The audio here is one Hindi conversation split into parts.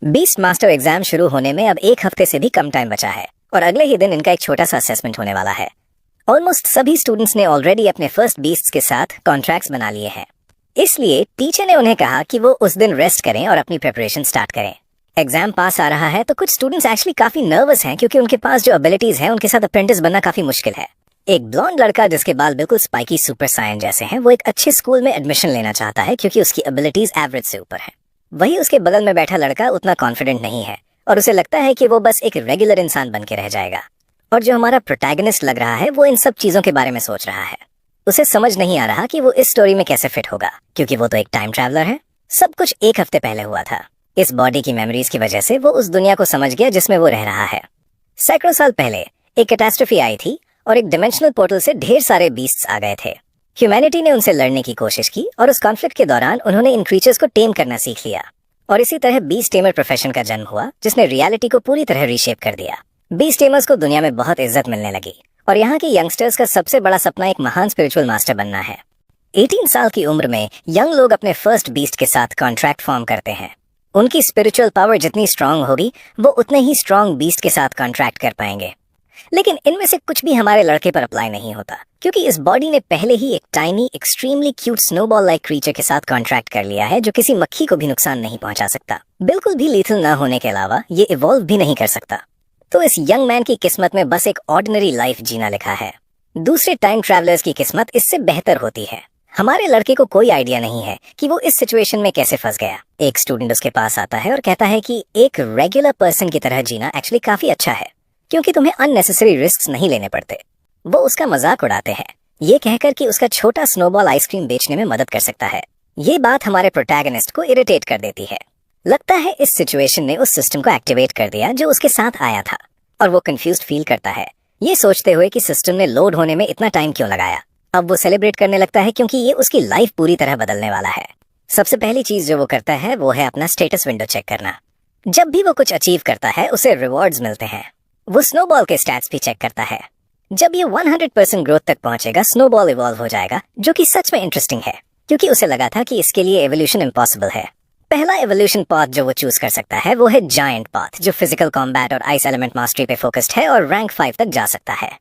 बीस्ट मास्टर एग्जाम शुरू होने में अब एक हफ्ते से भी कम टाइम बचा है और अगले ही दिन इनका एक छोटा सा असेसमेंट होने वाला है। ऑलमोस्ट सभी स्टूडेंट्स ने ऑलरेडी अपने फर्स्ट बीस्ट्स के साथ कॉन्ट्रैक्ट्स बना लिए हैं। इसलिए टीचर ने उन्हें कहा कि वो उस दिन रेस्ट करें और अपनी प्रिपरेशन स्टार्ट करें। एग्जाम पास आ रहा है तो कुछ स्टूडेंट्स एक्चुअली काफी नर्वस हैं क्योंकि उनके पास जो एबिलिटीज हैं उनके साथ अप्रेंटिस बनना काफी मुश्किल है। एक ब्लॉन्ड लड़का जिसके बाल बिल्कुल स्पाइकी सुपर सायन जैसे हैं, वो एक अच्छे स्कूल में एडमिशन लेना चाहता है क्योंकि उसकी एबिलिटीज एवरेज से ऊपर है। वही उसके बगल में बैठा लड़का उतना कॉन्फिडेंट नहीं है और उसे लगता है कि वो बस एक रेगुलर इंसान बन के रह जाएगा। और जो हमारा प्रोटैगनिस्ट लग रहा है वो इन सब चीजों के बारे में सोच रहा है। उसे समझ नहीं आ रहा कि वो इस स्टोरी में कैसे फिट होगा क्योंकि वो तो एक टाइम ट्रैवलर है। सब कुछ एक हफ्ते पहले हुआ था। इस बॉडी की मेमोरीज की वजह से वो उस दुनिया को समझ गया जिसमें वो रह रहा है। सैकड़ों साल पहले एक कैटास्ट्रोफी आई थी और एक डिमेंशनल पोर्टल से ढेर सारे बीस्ट्स आ गए थे। ह्यूमैनिटी ने उनसे लड़ने की कोशिश की और उस कॉन्फ्लिक्ट के दौरान उन्होंने इन क्रीचर्स को टेम करना सीख लिया। और इसी तरह बीस्ट टेमर प्रोफेशन का जन्म हुआ जिसने रियलिटी को पूरी तरह रीशेप कर दिया। बीस्ट टेमर्स को दुनिया में बहुत इज्जत मिलने लगी और यहाँ के यंगस्टर्स का सबसे बड़ा सपना एक महान स्पिरिचुअल मास्टर बनना है। 18 साल की उम्र में यंग लोग अपने फर्स्ट बीस्ट के साथ कॉन्ट्रैक्ट फॉर्म करते हैं। उनकी स्पिरिचुअल पावर जितनी स्ट्रांग होगी वो उतने ही स्ट्रांग बीस्ट के साथ कॉन्ट्रैक्ट कर पाएंगे। लेकिन इनमें से कुछ भी हमारे लड़के पर अप्लाई नहीं होता क्योंकि इस बॉडी ने पहले ही एक tiny extremely cute snowball like creature के साथ कॉन्ट्रैक्ट कर लिया है जो किसी मक्खी को भी नुकसान नहीं पहुंचा सकता। बिल्कुल भी लीथल न होने के अलावा ये इवॉल्व भी नहीं कर सकता। तो इस यंग मैन की किस्मत में बस एक ऑर्डिनरी लाइफ जीना लिखा है। दूसरे टाइम ट्रैवलर्स की किस्मत इससे बेहतर होती है। हमारे लड़के को कोई आइडिया नहीं है कि वो इस सिचुएशन में कैसे फंस गया। एक स्टूडेंट उसके पास आता है और कहता है कि एक रेगुलर पर्सन की तरह जीना एक्चुअली काफी अच्छा है क्योंकि तुम्हें अननेसेसरी रिस्क नहीं लेने पड़ते। वो उसका मजाक उड़ाते हैं ये कहकर कि उसका छोटा स्नोबॉल आइसक्रीम बेचने में मदद कर सकता है। ये बात हमारे प्रोटैगनिस्ट को इरिटेट कर देती है। लगता है इस सिचुएशन ने उस सिस्टम को एक्टिवेट कर दिया जो उसके साथ आया था और वो कंफ्यूज्ड फील करता है ये सोचते हुए कि सिस्टम ने लोड होने में इतना टाइम क्यों लगाया। अब वो सेलिब्रेट करने लगता है क्योंकि ये उसकी लाइफ पूरी तरह बदलने वाला है। सबसे पहली चीज जो वो करता है वो है अपना स्टेटस विंडो चेक करना। जब भी वो कुछ अचीव करता है उसे रिवॉर्ड्स मिलते हैं। वो स्नोबॉल के स्टैट्स भी चेक करता है। जब ये 100% ग्रोथ तक पहुंचेगा स्नोबॉल इवॉल्व हो जाएगा जो कि सच में इंटरेस्टिंग है क्योंकि उसे लगा था कि इसके लिए एवोल्यूशन इम्पॉसिबल है। पहला एवोल्यूशन पाथ जो वो चूज कर सकता है वो है जायंट पाथ जो फिजिकल कॉम्बैट और आइस एलिमेंट मास्टरी पे फोकस्ड है और रैंक 5 तक जा सकता है।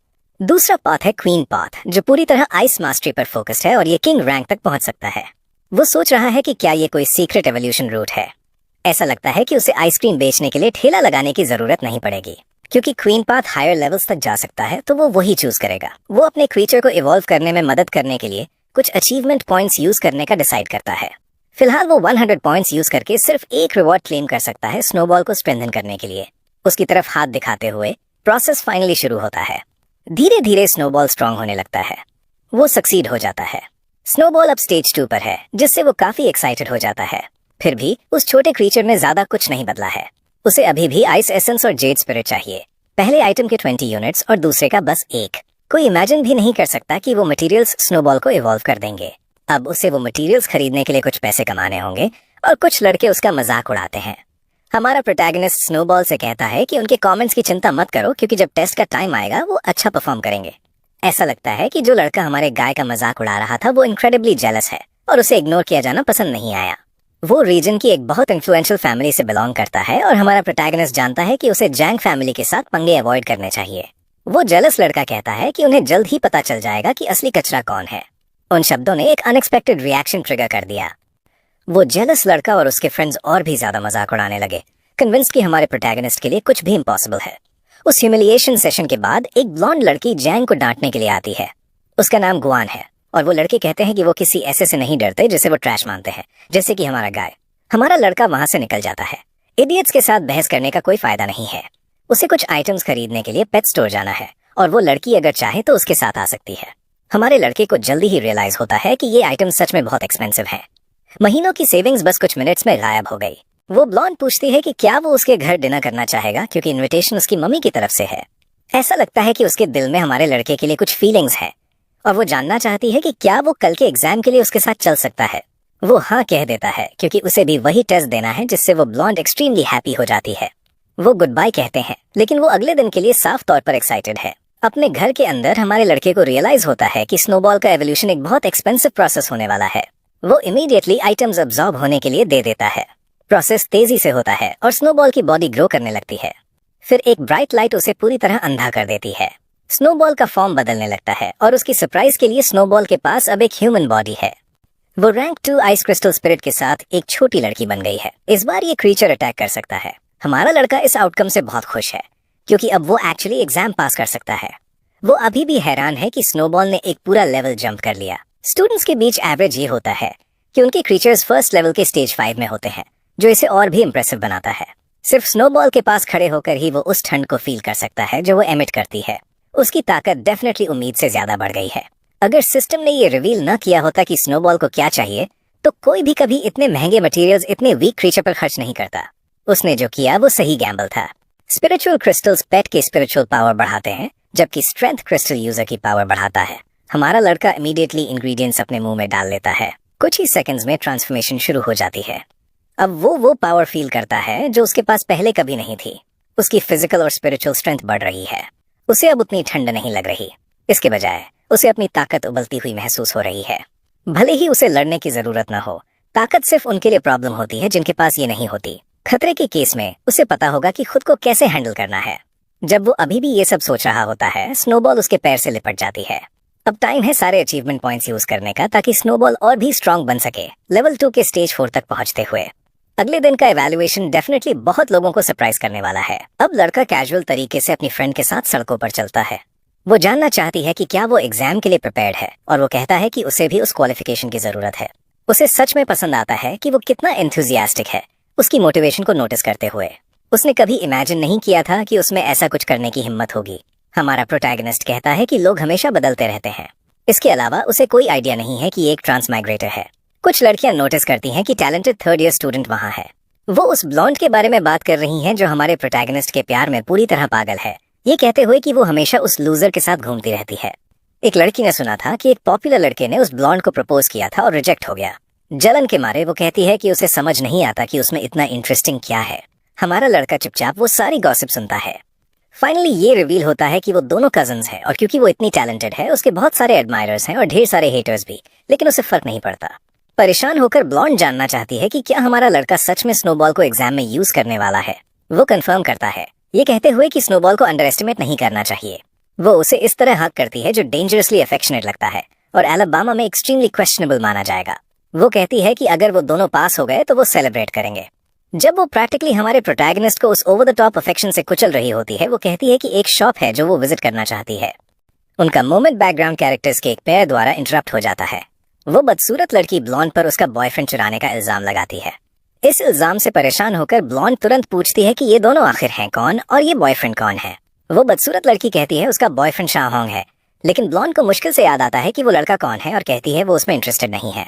दूसरा पाथ है क्वीन पाथ जो पूरी तरह आइस मास्टरी पर फोकस्ड है और ये किंग रैंक तक पहुंच सकता है। वो सोच रहा है कि क्या ये कोई सीक्रेट एवोल्यूशन रूट है। ऐसा लगता है कि उसे आइसक्रीम बेचने के लिए ठेला लगाने की जरूरत नहीं पड़ेगी क्योंकि क्वीन पाथ हायर लेवल्स तक जा सकता है तो वो वही चूज करेगा। वो अपने क्रीचर को इवॉल्व करने में मदद करने के लिए कुछ अचीवमेंट पॉइंट्स यूज करने का डिसाइड करता है। फिलहाल वो 100 पॉइंट्स यूज करके सिर्फ एक रिवॉर्ड क्लेम कर सकता है स्नोबॉल को स्ट्रेंथन करने के लिए। उसकी तरफ हाथ दिखाते हुए प्रोसेस फाइनली शुरू होता है। धीरे धीरे स्नोबॉल स्ट्रांग होने लगता है। वो सक्सीड हो जाता है। स्नोबॉल अब स्टेज 2 पर है जिससे वो काफी एक्साइटेड हो जाता है। फिर भी उस छोटे क्रीचर में ज्यादा कुछ नहीं बदला है। उसे अभी भी आइस एसेंस और जेड स्पिरिट चाहिए। पहले आइटम के 20 यूनिट्स और दूसरे का बस 1। कोई इमेजिन भी नहीं कर सकता कि वो मटेरियल्स स्नोबॉल को इवॉल्व कर देंगे। अब उसे वो मटेरियल्स खरीदने के लिए कुछ पैसे कमाने होंगे और कुछ लड़के उसका मजाक उड़ाते हैं। हमारा प्रोटैगनिस्ट स्नोबॉल से कहता है कि उनके कमेंट्स की चिंता मत करो क्योंकि जब टेस्ट का टाइम आएगा वो अच्छा परफॉर्म करेंगे। ऐसा लगता है कि जो लड़का हमारे गाय का मजाक उड़ा रहा था वो इनक्रेडिबली जेलस है और उसे इग्नोर किया जाना पसंद नहीं आया। वो रीजन की एक बहुत इन्फ्लुएंशियल फैमिली से बिलोंग करता है और हमारा प्रोटैगनिस्ट जानता है कि उसे जैंग फैमिली के साथ पंगे अवॉइड करने चाहिए। वो जेलस लड़का कहता है कि उन्हें जल्द ही पता चल जाएगा कि असली कचरा कौन है। उन शब्दों ने एक अनएक्सपेक्टेड रिएक्शन ट्रिगर कर दिया। वो जेलस लड़का और उसके फ्रेंड्स और भी ज्यादा मजाक उड़ाने लगे, कन्विंस कि हमारे प्रोटैगनिस्ट के लिए कुछ भी इम्पॉसिबल है। उस ह्यूमिलिएशन सेशन के बाद एक ब्लॉन्ड लड़की जैंग को डांटने के लिए आती है। उसका नाम गुआन है और वो लड़के कहते हैं कि वो किसी ऐसे से नहीं डरते जिसे वो ट्रैश मानते हैं, जैसे कि हमारा गाय। हमारा लड़का वहां से निकल जाता है। इडियट्स के साथ बहस करने का कोई फायदा नहीं है। उसे कुछ आइटम्स खरीदने के लिए पेट स्टोर जाना है और वो लड़की अगर चाहे तो उसके साथ आ सकती है। हमारे लड़के को जल्दी ही रियलाइज होता है कि ये आइटम सच में बहुत एक्सपेंसिव है। महीनों की सेविंग्स बस कुछ मिनट्स में गायब हो गई। वो ब्लॉन्ड पूछती है कि क्या वो उसके घर डिनर करना चाहेगा क्योंकि इनविटेशन उसकी मम्मी की तरफ से है। ऐसा लगता है कि उसके दिल में हमारे लड़के के लिए कुछ फीलिंग्स है और वो जानना चाहती है कि क्या वो कल के एग्जाम के लिए उसके साथ चल सकता है। वो हाँ कह देता है क्योंकि उसे भी वही टेस्ट देना है जिससे वो ब्लॉन्ड एक्सट्रीमली हैप्पी हो जाती है। वो गुड बाय कहते हैं लेकिन वो अगले दिन के लिए साफ तौर पर एक्साइटेड है। अपने घर के अंदर हमारे लड़के को रियलाइज होता है कि स्नोबॉल का एवोल्यूशन एक बहुत एक्सपेंसिव प्रोसेस होने वाला है। वो इमीडिएटली आइटम्स अब्सॉर्ब होने के लिए दे देता है। प्रोसेस तेजी से होता है और स्नोबॉल की बॉडी ग्रो करने लगती है। फिर एक ब्राइट लाइट उसे पूरी तरह अंधा कर देती है। स्नोबॉल का फॉर्म बदलने लगता है और उसकी सरप्राइज के लिए स्नोबॉल के पास अब एक ह्यूमन बॉडी है। वो रैंक 2 आइस क्रिस्टल स्पिरिट के साथ एक छोटी लड़की बन गई है। इस बार ये क्रीचर अटैक कर सकता है। हमारा लड़का इस आउटकम से बहुत खुश है क्योंकि अब वो एक्चुअली एग्जाम पास कर सकता है। वो अभी भी हैरान है कि स्नोबॉल ने एक पूरा लेवल जंप कर लिया। स्टूडेंट्स के बीच एवरेज ये होता है कि उनके क्रीचर्स फर्स्ट लेवल के स्टेज 5 में होते हैं, जो इसे और भी इम्प्रेसिव बनाता है। सिर्फ स्नोबॉल के पास खड़े होकर ही वो उस ठंड को फील कर सकता है जो वो एमिट करती है। उसकी ताकत डेफिनेटली उम्मीद से ज्यादा बढ़ गई है। अगर सिस्टम ने ये रिवील न किया होता कि स्नोबॉल को क्या चाहिए, तो कोई भी कभी इतने महंगे मटेरियल्स इतने वीक क्रीचर पर खर्च नहीं करता। उसने जो किया वो सही गैम्बल था। स्पिरिचुअल क्रिस्टल्स पेट की स्पिरिचुअल पावर बढ़ाते हैं, जबकि स्ट्रेंथ क्रिस्टल यूजर की पावर बढ़ाता है। हमारा लड़का इमीडिएटली इंग्रेडिएंट्स अपने मुंह में डाल लेता है। कुछ ही सेकंड्स में ट्रांसफॉर्मेशन शुरू हो जाती है। अब वो पावर फील करता है जो उसके पास पहले कभी नहीं थी। उसकी फिजिकल और स्पिरिचुअल स्ट्रेंथ बढ़ रही है। उसे अब उतनी ठंड नहीं लग रही। इसके बजाय उसे अपनी ताकत उबलती हुई महसूस हो रही है। भले ही उसे लड़ने की जरूरत न हो, ताकत सिर्फ उनके लिए प्रॉब्लम होती है जिनके पास ये नहीं होती। खतरे के केस में उसे पता होगा कि खुद को कैसे हैंडल करना है। जब वो अभी भी ये सब सोच रहा होता है, स्नोबॉल उसके पैर से लिपट जाती है। अब टाइम है सारे अचीवमेंट पॉइंट्स यूज करने का, ताकि स्नोबॉल और भी स्ट्रांग बन सके लेवल 2 के स्टेज 4 तक पहुंचते हुए। अगले दिन का इवैल्यूएशन डेफिनेटली बहुत लोगों को सरप्राइज करने वाला है। अब लड़का कैजुअल तरीके से अपनी फ्रेंड के साथ सड़कों पर चलता है। वो जानना चाहती है कि क्या वो एग्जाम के लिए प्रिपेयर्ड है, और वो कहता है कि उसे भी उस क्वालिफिकेशन की जरूरत है। उसे सच में पसंद आता है कि वो कितना एंथुजियास्टिक है उसकी मोटिवेशन को नोटिस करते हुए। उसने कभी इमेजिन नहीं किया था कि उसमें ऐसा कुछ करने की हिम्मत होगी। हमारा प्रोटैगनिस्ट कहता है कि लोग हमेशा बदलते रहते हैं। इसके अलावा उसे कोई आइडिया नहीं है कि ये एक ट्रांसमाइग्रेटर है। कुछ लड़कियां नोटिस करती हैं कि टैलेंटेड 3rd ईयर स्टूडेंट वहां है। वो उस ब्लॉन्ड के बारे में बात कर रही हैं जो हमारे प्रोटैगनिस्ट के प्यार में पूरी तरह पागल है, ये कहते हुए कि वो हमेशा उस लूजर के साथ घूमती रहती है। एक लड़की ने सुना था कि एक पॉपुलर लड़के ने उस ब्लॉन्ड को प्रपोज किया था और रिजेक्ट हो गया। जलन के मारे वो कहती है कि उसे समझ नहीं आता कि उसमें इतना इंटरेस्टिंग क्या है। हमारा लड़का चुपचाप वो सारी गॉसिप सुनता है। फाइनली ये रिवील होता है कि वो दोनों कजन्स हैं, और क्योंकि वो इतनी टैलेंटेड है, उसके बहुत सारे एडमायरर्स हैं और ढेर सारे हेटर्स भी, लेकिन उसे फर्क नहीं पड़ता। परेशान होकर ब्लॉन्ड जानना चाहती है कि क्या हमारा लड़का सच में स्नोबॉल को एग्जाम में यूज करने वाला है। वो कंफर्म करता है, ये कहते हुए कि स्नोबॉल को अंडर एस्टिमेट नहीं करना चाहिए। वो उसे इस तरह हक करती है जो डेंजरसली अफेक्शनेट लगता है और एलाबामा में एक्सट्रीमली क्वेश्चनेबल माना जाएगा। वो कहती है कि अगर वो दोनों पास हो गए तो वो सेलिब्रेट करेंगे। जब वो प्रैक्टिकली हमारे प्रोटैगनिस्ट को उस ओवर द टॉप अफेक्शन से कुचल रही होती है, वो कहती है कि एक शॉप है जो वो विजिट करना चाहती है। उनका मोमेंट बैकग्राउंड कैरेक्टर्स के एक पेयर द्वारा इंटरप्ट हो जाता है। वो बदसूरत लड़की ब्लॉन्ड पर उसका बॉयफ्रेंड चुराने का इल्जाम लगाती है। इस इल्जाम से परेशान होकर ब्लॉन्ड तुरंत पूछती है कि ये दोनों आखिर हैं कौन और ये बॉयफ्रेंड कौन है। वो बदसूरत लड़की कहती है उसका बॉयफ्रेंड शाहोंग है, लेकिन ब्लॉन्ड को मुश्किल से याद आता है कि वो लड़का कौन है और कहती है वो उसमें इंटरेस्टेड नहीं है,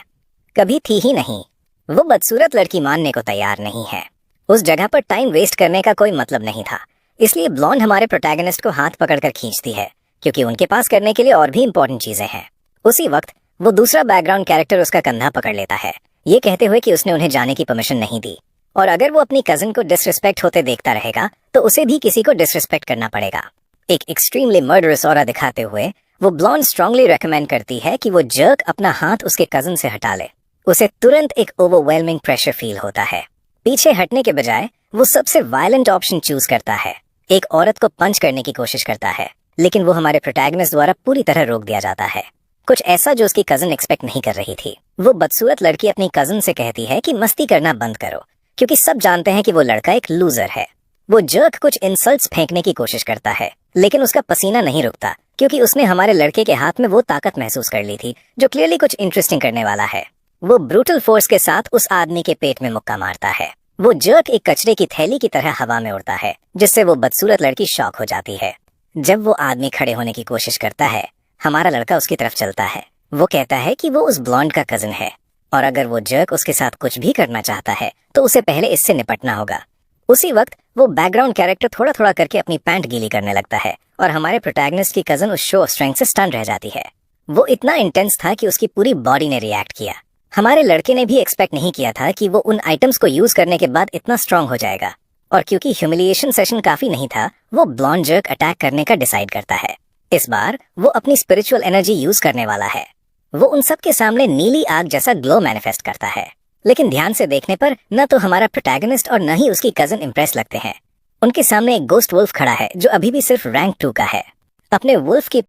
कभी थी ही नहीं। वो बदसूरत लड़की मानने को तैयार नहीं है। उस जगह पर टाइम वेस्ट करने का कोई मतलब नहीं था, इसलिए ब्लॉन्ड हमारे प्रोटैगनिस्ट को हाथ पकड़कर खींचती है, क्योंकि उनके पास करने के लिए और भी इंपॉर्टेंट चीजें हैं। उसी वक्त वो दूसरा बैकग्राउंड कैरेक्टर उसका कंधा पकड़ लेता है, ये कहते हुए कि उसने उन्हें जाने की परमिशन नहीं दी, और अगर वो अपनी कजिन को डिसरिस्पेक्ट होते देखता रहेगा तो उसे भी किसी को डिसरिस्पेक्ट करना पड़ेगा। एक एक्सट्रीमली मर्डरस ऑरा दिखाते हुए वो ब्लॉन्ड स्ट्रांगली रेकमेंड करती है कि वो जर्क अपना हाथ उसके कजिन से हटा ले। उसे तुरंत एक ओवरवेलमिंग प्रेशर फील होता है। पीछे हटने के बजाय वो सबसे वायलेंट ऑप्शन चूज करता है। एक औरत को पंच करने की कोशिश करता है, लेकिन वो हमारे प्रोटैगनिस्ट द्वारा पूरी तरह रोक दिया जाता है। कुछ ऐसा जो उसकी कजिन एक्सपेक्ट नहीं कर रही थी। वो बदसूरत लड़की अपनी कजिन से कहती है कि मस्ती करना बंद करो, क्योंकि सब जानते हैं कि वो लड़का एक लूजर है। वो जर्क कुछ इंसल्ट्स फेंकने की कोशिश करता है, लेकिन उसका पसीना नहीं रुकता, क्योंकि उसने हमारे लड़के के हाथ में वो ताकत महसूस कर ली थी जो क्लियरली कुछ इंटरेस्टिंग करने वाला है। वो ब्रूटल फोर्स के साथ उस आदमी के पेट में मुक्का मारता है। वो जर्क एक कचरे की थैली की तरह हवा में उड़ता है, जिससे वो बदसूरत लड़की शॉक हो जाती है। जब वो आदमी खड़े होने की कोशिश करता है, हमारा लड़का उसकी तरफ चलता है। वो कहता है कि वो उस ब्लॉन्ड का कजिन है, और अगर वो जर्क उसके साथ कुछ भी करना चाहता है तो उसे पहले इससे निपटना होगा। उसी वक्त वो बैकग्राउंड कैरेक्टर थोड़ा थोड़ा करके अपनी पैंट गीली करने लगता है, और हमारे प्रोटैगनिस्ट की कजिन उस शो ऑफ स्ट्रेंथ से स्टन रह जाती है। वो इतना इंटेंस था कि उसकी पूरी बॉडी ने रिएक्ट किया। हमारे लड़के ने भी एक्सपेक्ट नहीं किया था कि वो उन आइटम्स को यूज करने के बाद इतना स्ट्रांग हो जाएगा, और क्योंकि ह्यूमिलिएशन सेशन काफी नहीं था, वो ब्लॉन्ड जर्क अटैक करने का डिसाइड करता है। इस बार वो अपनी स्पिरिचुअल एनर्जी यूज करने वाला है। वो उन सब के सामने नीली आग जैसा ग्लो मैनिफेस्ट करता है। लेकिन ध्यान से देखने पर न तो हमारा प्रोटैगनिस्ट और न ही उसकी कजन इम्प्रेस लगते हैं। उनके सामने एक गोस्ट वुल्फ खड़ा है जो अभी भी सिर्फ रैंक 2 का है। अपने वुल्फ की